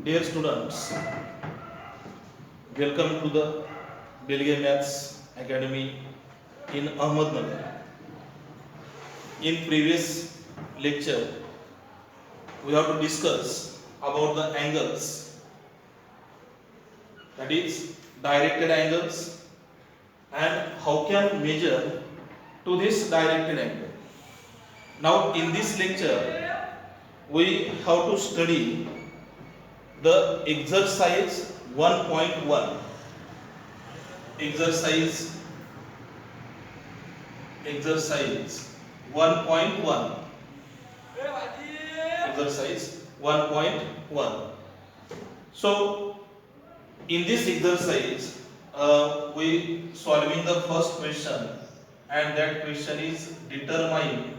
Dear students, welcome to the Belgian Maths Academy in Ahmednagar. In previous lecture, we have to discuss about the angles, that is directed angles, and how can measure to this directed angle. Now in this lecture, we have to study the exercise 1.1. Exercise 1.1. Exercise 1.1. So in this exercise, we solving the first question, and that question is determine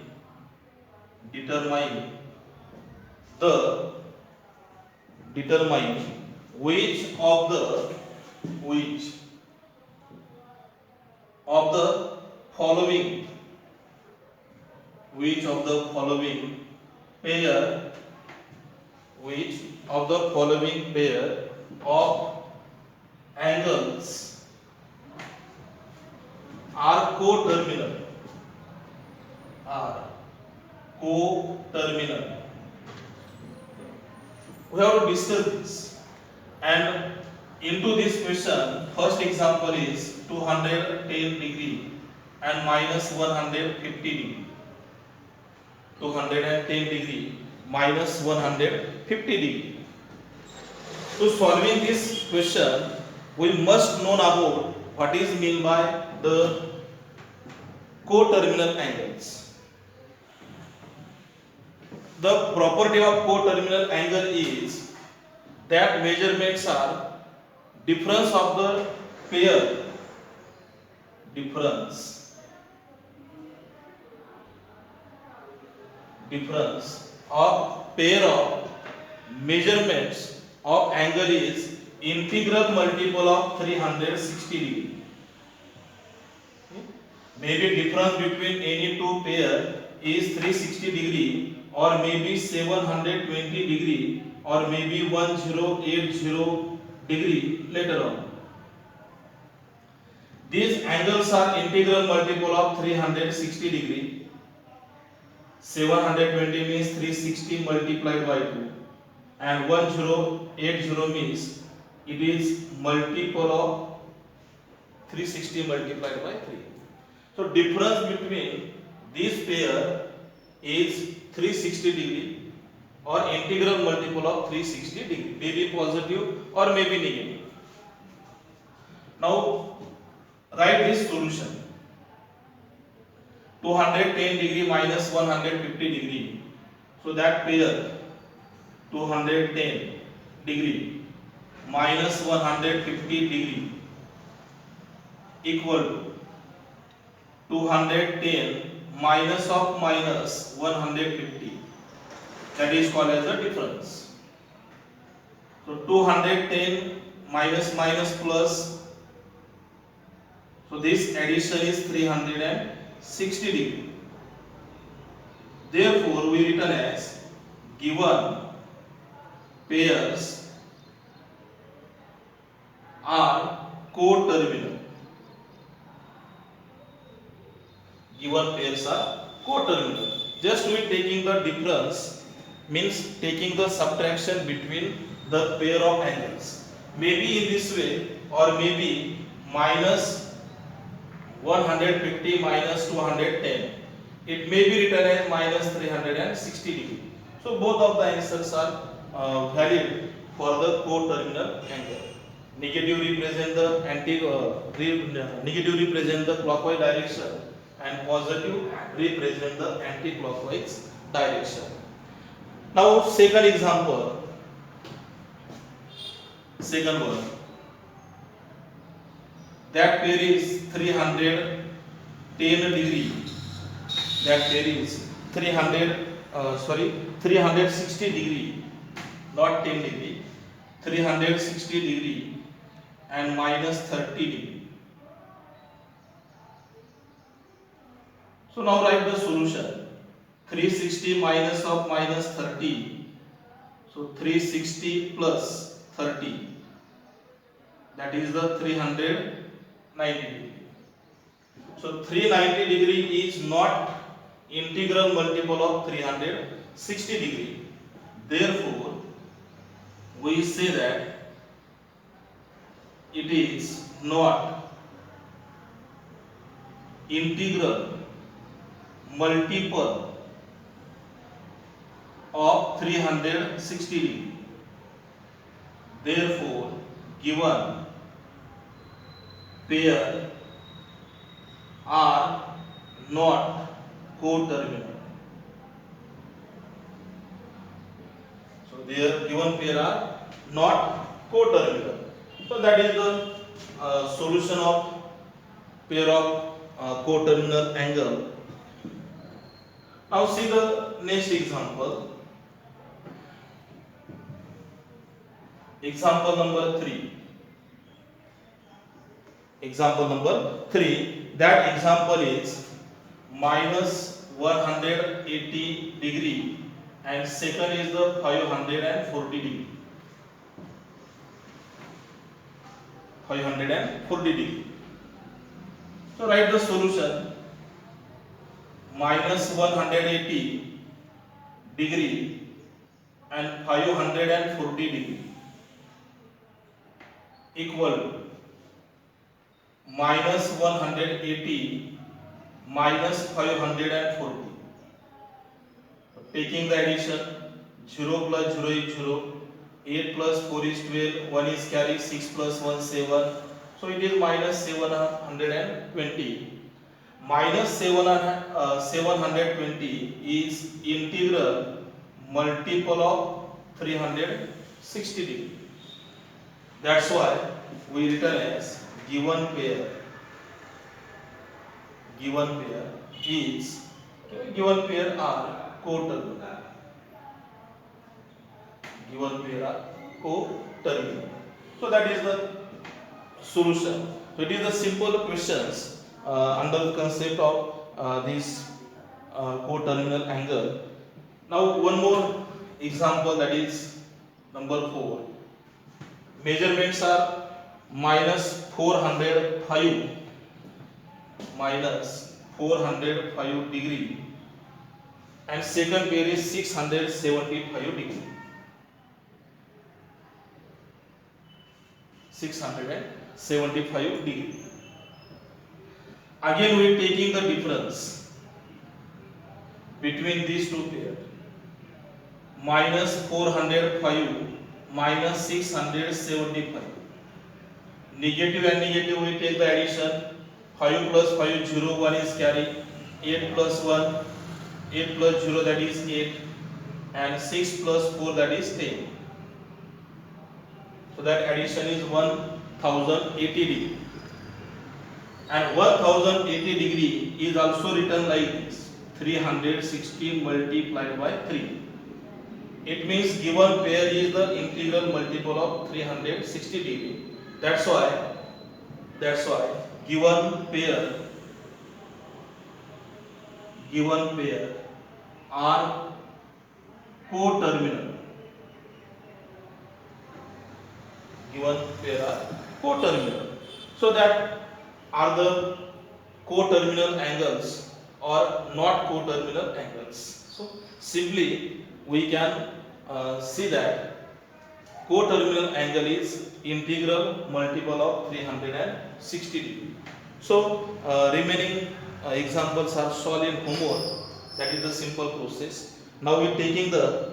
the determine which of the which of the following which of the following pair which of the following pair of angles are coterminal are coterminal. We have to discuss this, and into this question first example is 210 degree and minus 150 degree. 210 degree minus 150 degree. To solving this question, we must know about what is meant by the coterminal angles. The property of coterminal angle is that measurements are difference of the pair difference of pair of measurements of angle is integral multiple of 360 degree. Maybe difference between any two pair is 360 degree, or maybe 720 degree, or maybe 1080 degree later on. These angles are integral multiple of 360 degree. 720 means 360 multiplied by 2, and 1080 means it is multiple of 360 multiplied by 3. So difference between this pair is 360 degree, or integral multiple of 360 degree, maybe positive or maybe negative. Now write this solution. 210 degree minus 150 degree. So that pair 210 degree minus 150 degree equal to 210 minus of minus 150. That is called as the difference. So 210 minus minus plus. So this addition is 360 degree. Therefore, we written as given pairs are coterminal. Given pairs are coterminal. Just we taking the difference means taking the subtraction between the pair of angles. Maybe in this way, or maybe minus 150 minus 210. It may be written as minus 360 degree. So both of the answers are valid for the coterminal angle. Negative represent the negative represent the clockwise direction, and positive represent the anti-clockwise direction. Now second example, second one. That pair is 310 degree. That pair is 360 degree, not 10 degree. 360 degree and minus 30 degree. So now write the solution. 360 minus of minus 30. So 360 plus 30, that is the 390 degree. So 390 degree is not integral multiple of 360 degree. Therefore, we say that it is not integral multiple of 360 degree. Therefore, given pair are not coterminal. So their given pair are not coterminal. So that is the solution of pair of coterminal angle. Now see the next example. Example number 3. Example number 3. That example is minus 180 degree and second is the 540 degree. 540 degree. So write the solution. Minus 180 degree and 540 degree equal to minus 180 minus 540. Taking the addition, 0 plus 0 is 0, 8 plus 4 is 12, 1 is carry, 6 plus 1 7. So it is minus 720. Minus 720 is integral multiple of 360 degree. That's why we written as given pair is given pair are coterminal. Given pair are coterminal. So that is the solution. So it is the simple questions under the concept of this coterminal angle. Now one more example, that is number 4. Measurements are minus 405 degree and second pair is 675 degree. 675 degree. Again we are taking the difference between these two pairs. Minus 405 minus 675. Negative and negative we take the addition. 5 plus 5 0, 1 is carry. 8 plus 1, 8 plus 0, that is 8, and 6 plus 4, that is 10. So that addition is 1080 degree. And 1080 degree is also written like this: 360 multiplied by 3. It means given pair is the integral multiple of 360 degree. That's why given pair are coterminal. Given pair are coterminal. So that are the coterminal angles or not coterminal angles. So simply we can see that coterminal angle is integral multiple of 360 degree. So remaining examples are solved in homework. That is the simple process. Now we are taking the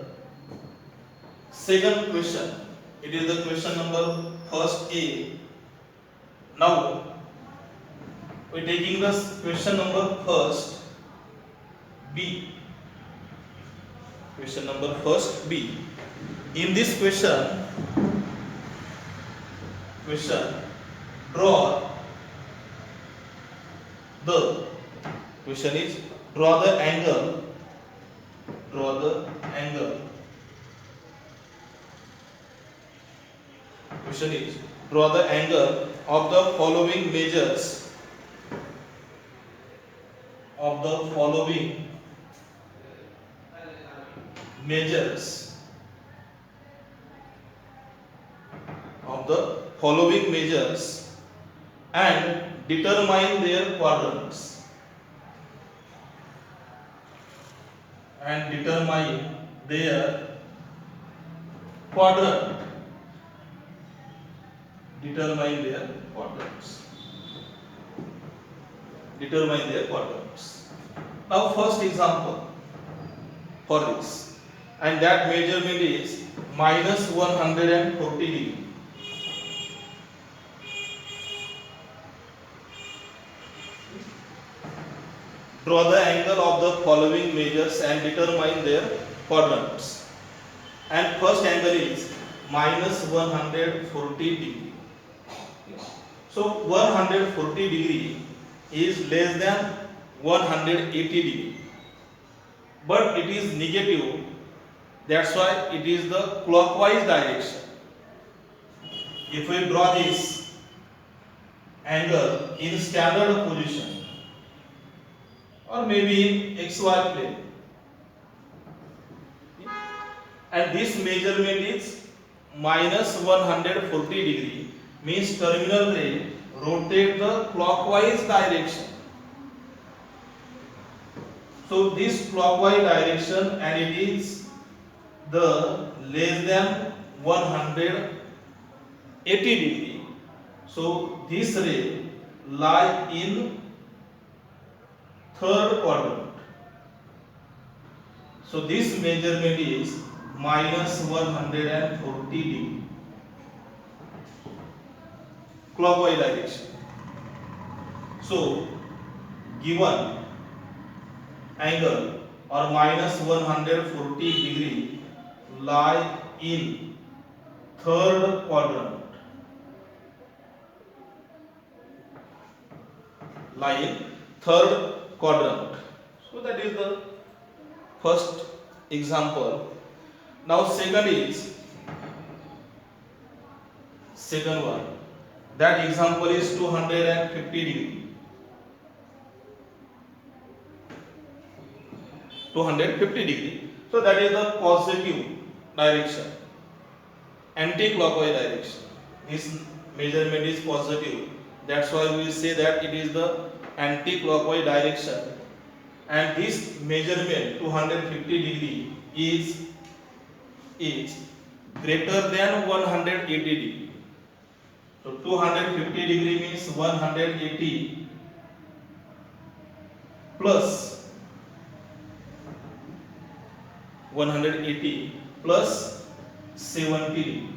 second question. It is the question number first A. Now we are taking the question number first B. Question number first B. In this question draw the question is draw the angle question is draw the angle of the following measures following measures and determine their quadrants. And determine their quadrant. Determine their quadrants. Determine their quadrants. Now first example for this, and that measurement is minus 140 degree. Draw the angle of the following measures and determine their quadrants. And first angle is minus 140 degree. So 140 degree is less than 180 degree, but it is negative, that's why it is the clockwise direction. If we draw this angle in standard position or maybe in XY plane, and this measurement is minus 140 degree, means terminal ray rotate the clockwise direction. So this clockwise direction, and it is the less than 180 degree. So this ray lie in third quadrant. So this measurement is minus 140 degree, clockwise direction. So given angle or minus 140 degree lie in third quadrant. Lie in third quadrant. So that is the first example. Now second one. That example is 250 degree. 250 degree. So that is the positive direction, anti-clockwise direction. This measurement is positive. That's why we say that it is the anti-clockwise direction. And this measurement 250 degree is greater than 180 degree. So 250 degree means 180 plus 180 plus 70 degree.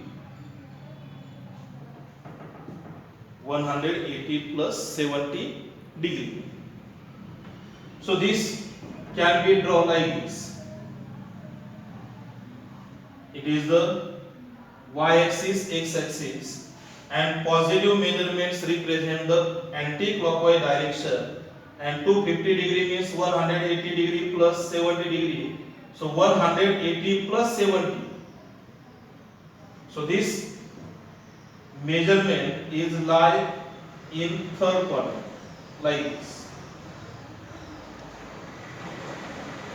180 plus 70 degree. So this can be drawn like this. It is the y-axis, x-axis, and positive measurements represent the anti-clockwise direction, and 250 degree means 180 degree plus 70 degree. So 180 plus 70. So this measurement is lie in third quadrant like this.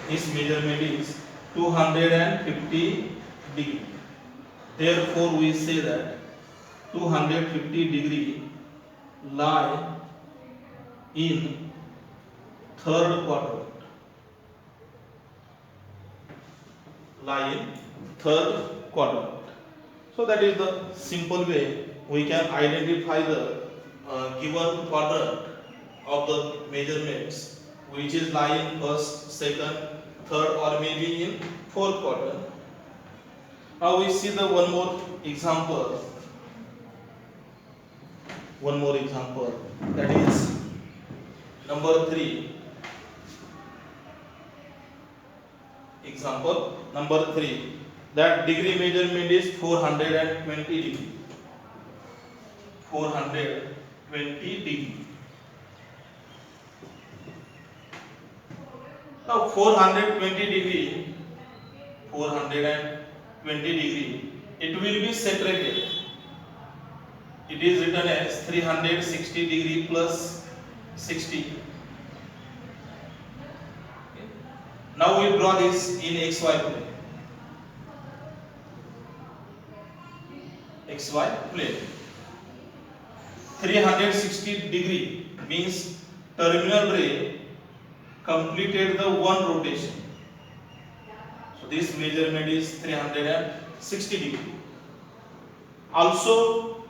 This measurement is 250 degree. Therefore we say that 250 degree lie in third quadrant. Lie in third quadrant. So that is the simple way we can identify the given quadrant of the measurements, which is lie in first, second, third, or maybe in fourth quadrant. Now we see the one more example. That is number 3. Example number 3. That degree measurement is 420 degree. 420 degree. Now 420 degree, it will be separated. It is written as 360 degree plus 60. Okay. Now we draw this in XY plane. XY plane. 360 degree means terminal ray completed the one rotation. So this measurement is 360 degree. Also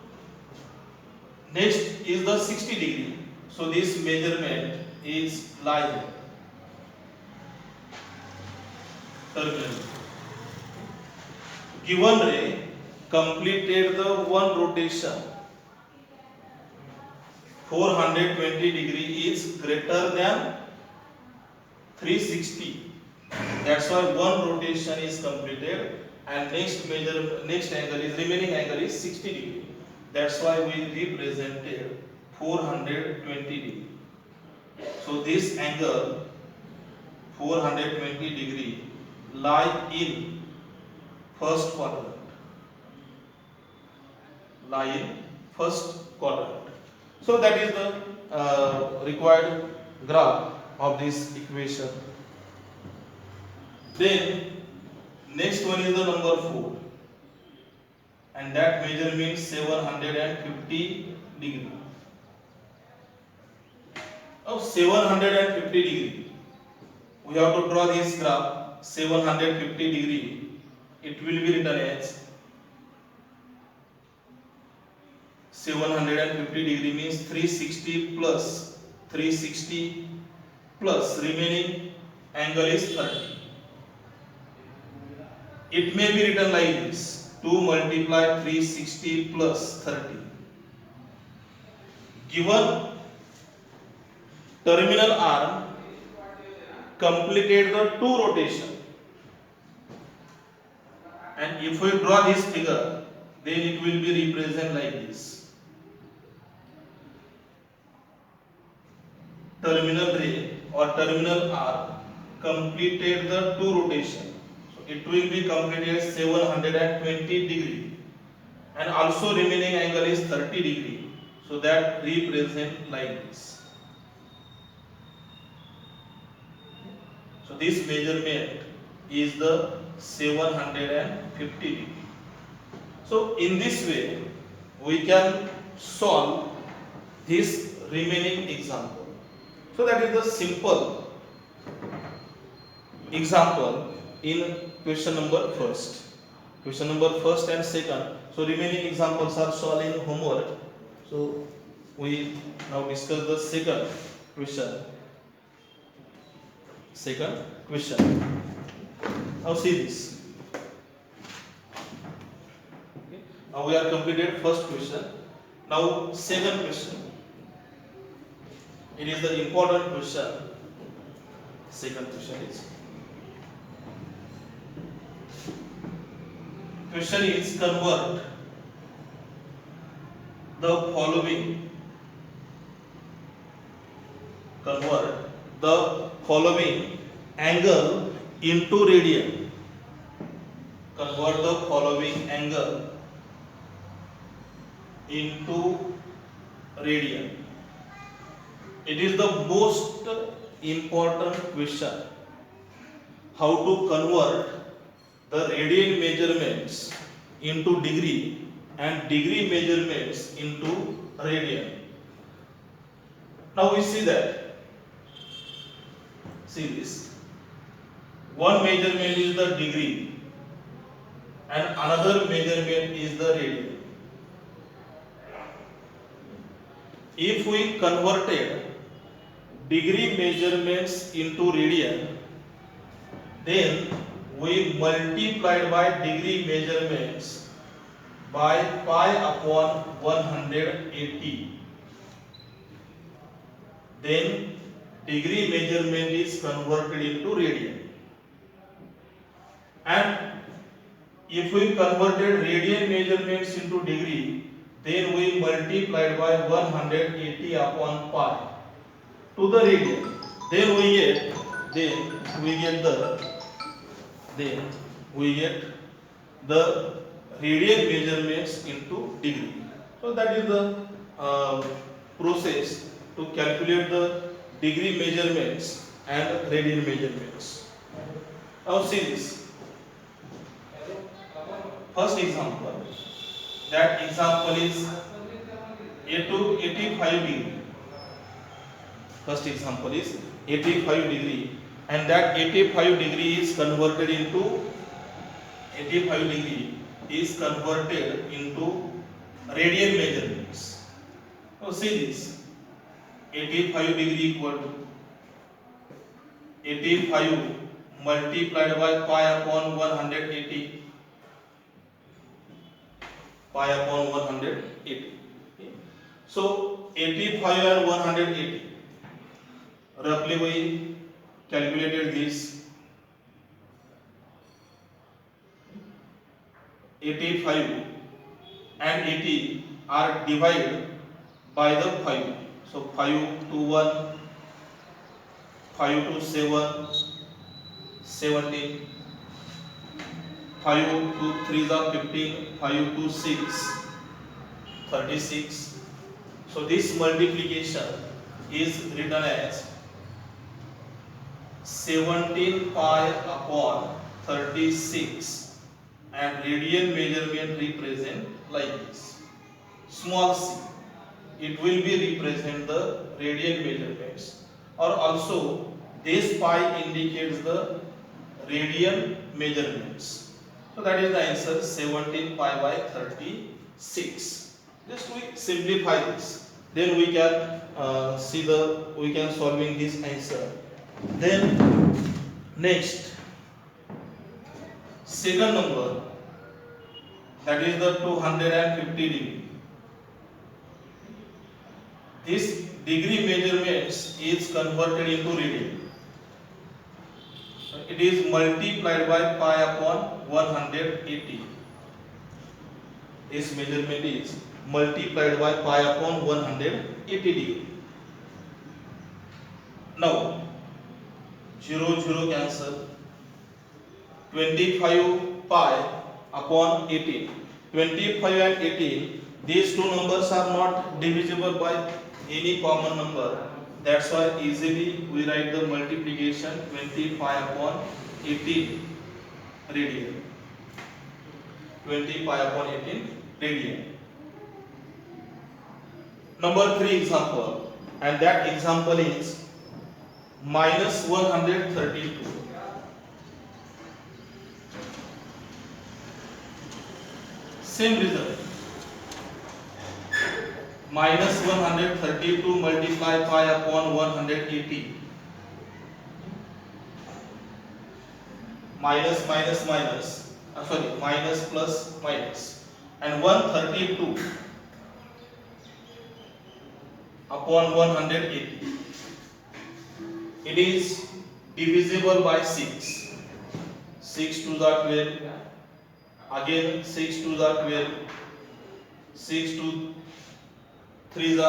next is the 60 degree. So this measurement is lying terminal. Given ray completed the one rotation, 420 degree is greater than 360. That's why one rotation is completed and next angle is remaining angle is 60 degree. That's why we represented 420 degree. So this angle 420 degree lie in first quadrant. Lie in first quadrant. So that is the required graph of this equation. Then next one is the number 4 and that measure means 750 degree. Now 750 degree, we have to draw this graph 750 degree. It will be written as 750 degree means 360 plus remaining angle is 30. It may be written like this: 2 multiply 360 plus 30. Given terminal arm completed the 2 rotation, and if we draw this figure, then it will be represented like this. Terminal ray or terminal arm completed the 2 rotation. So it will be completed 720 degree and also remaining angle is 30 degree. So that represent like this. So this measurement is the 750 degree. So in this way we can solve this remaining example. So that is the simple example in question number first. Question number first and second. So remaining examples are solved in homework. So we now discuss the second question. Second question. Now see this. Okay. Now we are completed first question. Now second question. It is the important question. Second question is. Question is convert the following angle into radian. Convert the following angle into radian. It is the most important question. How to convert the radian measurements into degree and degree measurements into radian. Now we see that. See this. One measurement is the degree and another measurement is the radian. If we converted degree measurements into radian, then we multiplied by degree measurements by pi upon 180. Then degree measurement is converted into radian. And if we converted radian measurements into degree, then we multiplied by 180 upon pi to the radian. Then we get the radian measurements into degree. So that is the process to calculate the degree measurements and radian measurements. Now see this. First example. That example is to 85 degree. First example is 85 degree, and that 85 degree is converted into 85 degree is converted into radian measurements. Now see this, 85 degree equal to 85 multiplied by pi upon 180, pi upon 180. Okay. So 85 and 180, roughly we calculated this. 85 and 80 are divided by the 5. So 5 to 1, 5 to 7, 17, 5 to 3 is 15, 5 to 6, 36. So this multiplication is written as 17 pi upon 36, and radian measurement represent like this. Small c, it will be represent the radian measurements, or also this pi indicates the radian measurements. So that is the answer, 17 pi by 36. Just we simplify this, then we can we can solving this answer. Then next, second number, that is the 250 degree. This degree measurements is converted into radian. It is multiplied by pi upon 180. This measurement is multiplied by pi upon 180 degree. Now 0 0 cancel. 25 pi upon 18. 25 and 18, these two numbers are not divisible by any common number. That's why easily we write the multiplication 25 upon 18 radian. 20 pi upon 18 radian. Number 3 example, and that example is minus 132. Same result. Minus 132 multiply pi upon 180. Minus minus minus. Minus plus minus. And 132 upon 180. It is divisible by 6. 6 to the 12. Again 6 to the 12, 6 to 3 is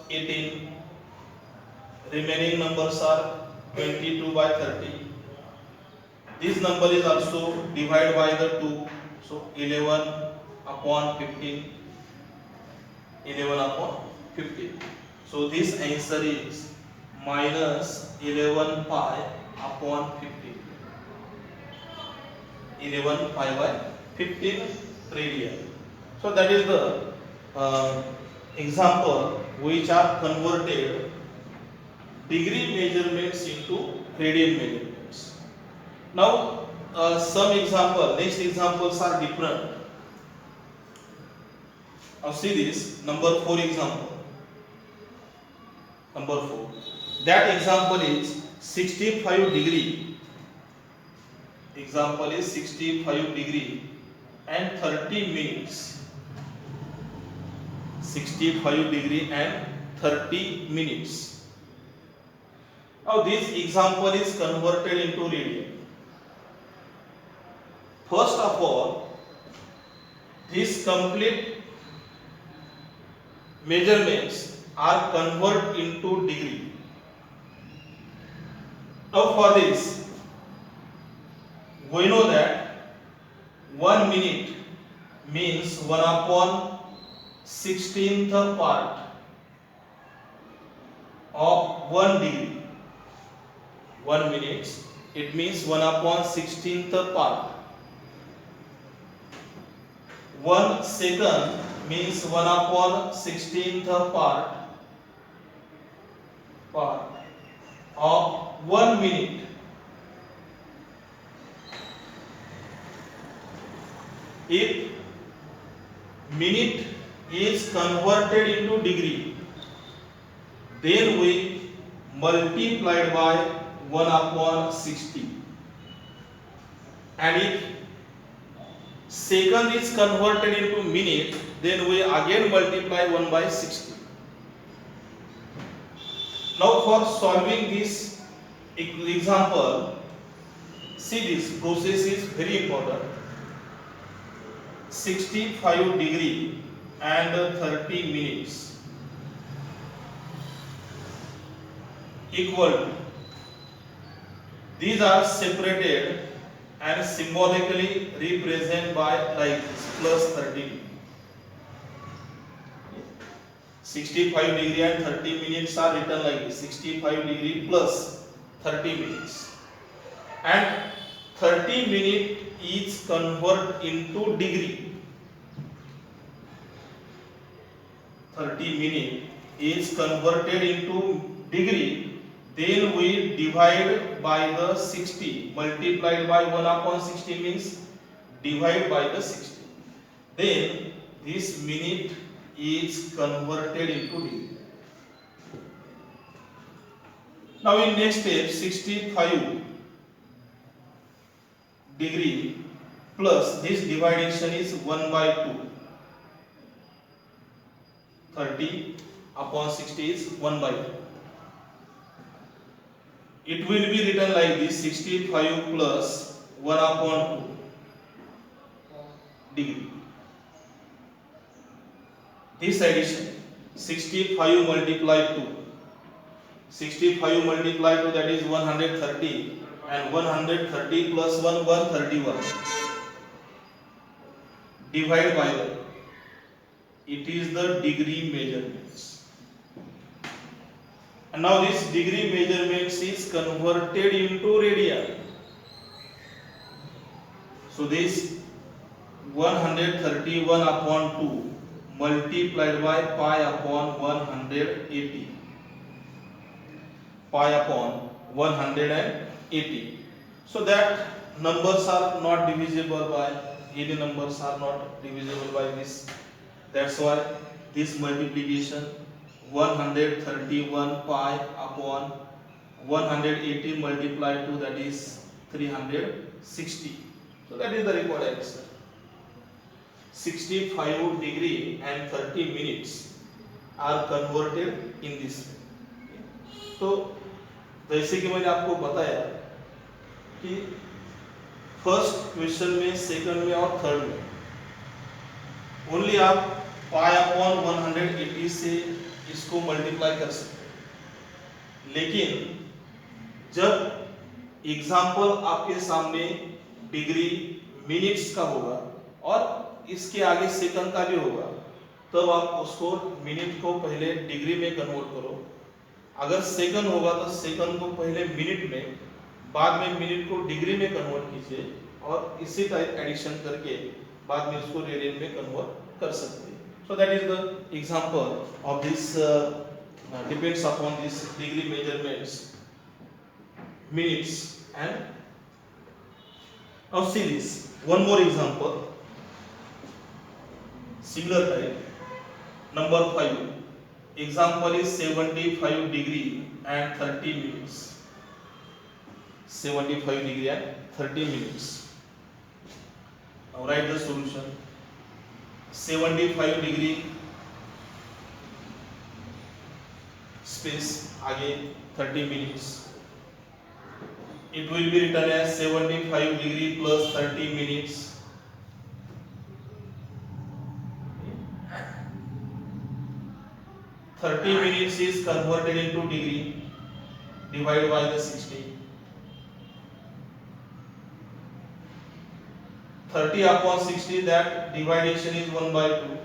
18, remaining numbers are 22 by 30. This number is also divided by the 2, so 11 upon 15, 11 upon 15. So this answer is minus 11 pi upon 15, 11 pi by 15 radian. So that is the example which are converted degree measurements into radian measurements. Now some example, next examples are different. Now see this, number 4 example. Number 4. That example is 65 degree. Example is 65 degree and 30 minutes. 65 degree and 30 minutes. Now this example is converted into radian. First of all, these complete measurements are converted into degree. Now for this, we know that 1 minute means 1 upon 16th part of 1 degree. 1 minute, it means 1 upon 16th part. 1 second means 1 upon 16th part of 1 minute. If minute is converted into degree, then we multiplied by 1 upon 60. And if second is converted into minute, then we again multiply 1 by 60. Now for solving this example, see this process is very important. 65 degree and 30 minutes equal to, these are separated and symbolically represented by like this, plus 30. 65 degree and 30 minutes are written like this, 65 degree plus 30 minutes, and 30 minute is converted into degree. 30 minute is converted into degree, then we divide by the 60, multiplied by 1 upon 60 means divide by the 60. Then this minute is converted into degree. Now in next step, 65 degree plus this division is 1 by 2. 30 upon 60 is 1 by 2. It will be written like this, 65 plus 1 upon 2 degree. This addition, 65 multiplied 2. 65 multiplied 2, that is 130, and 130 plus 1, 131. Divide by the, it is the degree measurements. And now this degree measurements is converted into radian. So this 131 upon 2 multiplied by pi upon 180. Pi upon 180. So that numbers are not divisible by, any numbers are not divisible by this. That's why this multiplication 131 pi upon 180 multiplied to, that is 360. So that is the required answer. 65 degree and 30 minutes are converted in this way. तो जैसे कि मैंने आपको बताया कि first question में, second में और थर्ड में ओनली आप पाई अपॉन 180 से इसको मल्टीप्लाई कर सकते हैं, लेकिन जब एग्जाम्पल आपके सामने डिग्री मिनट्स का होगा और इसके आगे सेकंड का भी होगा, तब आप उसको मिनट को पहले डिग्री में कन्वर्ट करो। अगर सेकंड होगा तो सेकंड को पहले मिनट में, बाद में मिनट को डिग्री में कन्वर्ट कीजिए और इसी टाइप एडिशन करके बाद में उसको रेडियन में कन्वर्ट कर सकते हैं। So that is the example of this depends upon this degree measurements, minutes, and now see this one more example, similar type, number 5. Example is 75 degree and 30 minutes. 75 degree and 30 minutes. Now write the solution. 75 degree space again 30 minutes. It will be written as 75 degree plus 30 minutes. Thirty minutes is converted into degree, divided by the 60. 30 upon 60, that division is 1 by 2.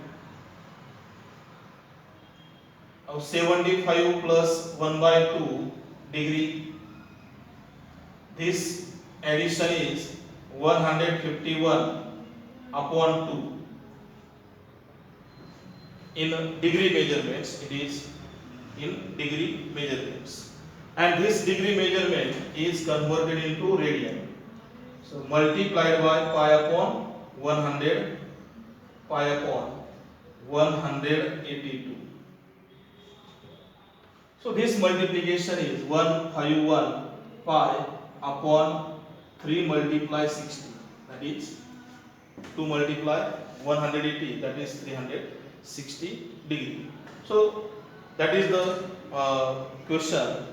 Now 75 plus 1 by 2 degree, this addition is 151 upon 2. in degree measurements. It is in degree measurements, and this degree measurement is converted into radian. So multiplied by pi upon 100, pi upon 182. So this multiplication is 151 pi upon 3 multiply 60, that is 2 multiply 180, that is 360 degree. So that is the question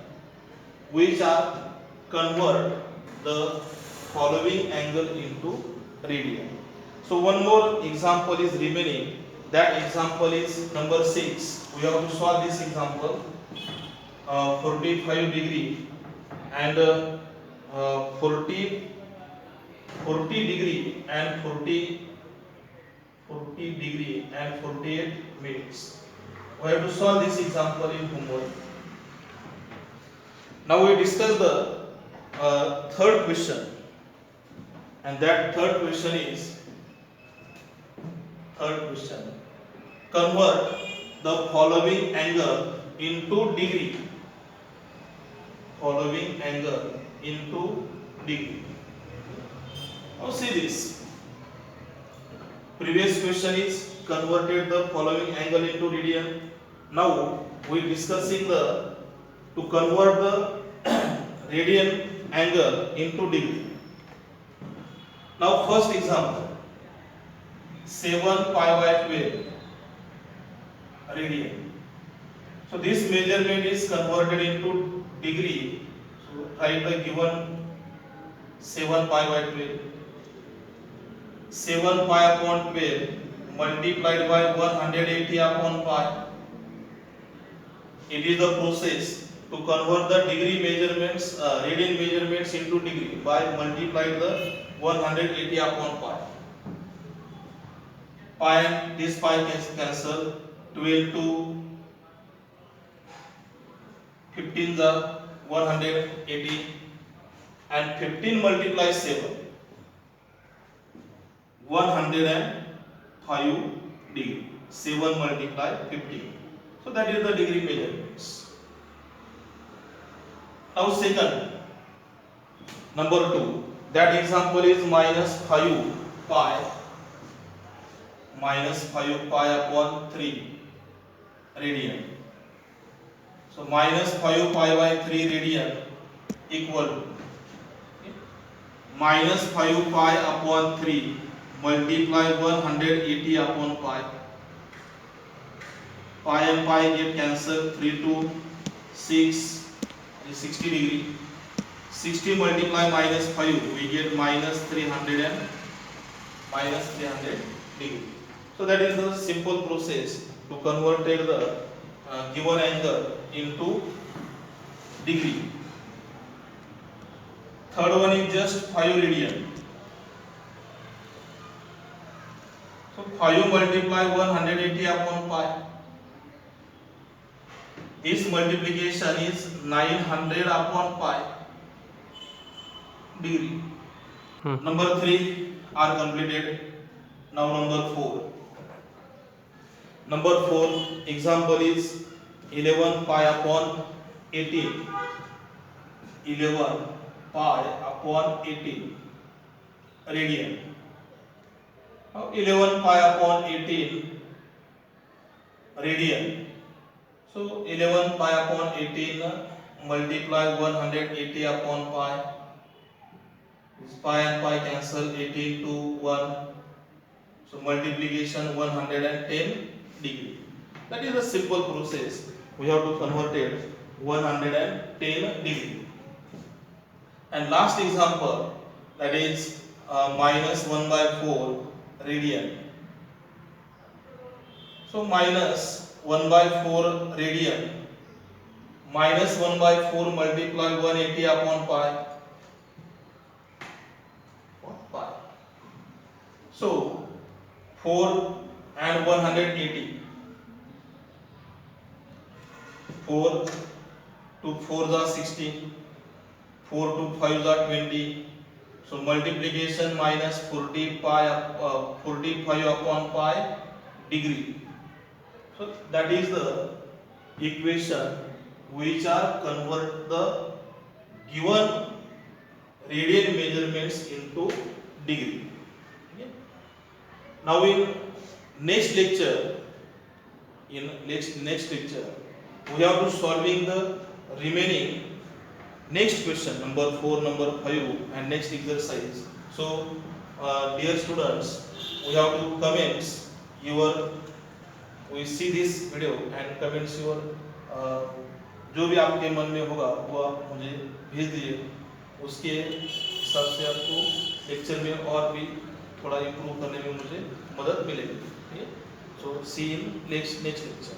which are convert the following angle into radian. So one more example is remaining. That example is number 6. We have to solve this example. 45 degree and 40 degree and 40 degree and 48 minutes. We have to solve this example in homework. Now we discuss the third question, and that third question is convert the following angle into degree. Following angle into degree. Now see this. Previous question is converted the following angle into radian. Now we discussing the to convert the radian angle into degree. Now first example, 7 pi by 12 radian. So this measurement is converted into degree. So write the given 7 pi by 12. 7 pi upon 12 multiplied by 180 upon pi. It is the process to convert the degree measurements, radian measurements into degree by multiplying the 180 upon pi. Pi and this pi cancel. 12 to 15 the 180 and 15 multiply 7. 105 degree. 7 multiply 15. So that is the degree measurements. Now second, number 2. That example is minus 5 pi upon 3 radian. So minus 5 pi by 3 radian equal to minus 5 pi upon 3 multiply 180 upon pi. Pi and pi get cancelled. 3 to 6 is 60 degree. 60 multiply minus 5 we get minus 300 degree. So that is the simple process to convert the given angle into degree. Third one is just 5 radian. So 5 multiply 180 upon pi. This multiplication is 900 upon pi degree. Number 3 are completed. Now number 4. Number 4 example is 11 pi upon 18. 11 pi upon 18 radian. Now 11 pi upon 18 radian. So 11 pi upon 18 multiply 180 upon pi. This pi and pi cancel. 18 to 1. So multiplication 110 degree. That is a simple process. We have to convert it 110 degree. And last example, that is minus 1 by 4 radian. So minus 1 by 4 radian. Minus 1 by 4 multiply 180 upon pi. Pi. So 4 and 180. 4 to 4 is 16. 4 to 5 is 20. So multiplication minus 45 upon pi degree. That is the equation which are convert the given radian measurements into degree. Okay. Now in next lecture, next lecture, we have to solving the remaining next question number 4, number 5, and next exercise. So, dear students, we have to comments your. We see this video and comments your. जो भी आपके मन में होगा वो आप मुझे भेज दीजिए, उसके हिसाब से आपको लेक्चर में और भी थोड़ा इम्प्रूव करने में मुझे मदद मिलेगी. सो सी इन नेक्स्ट लेक्चर.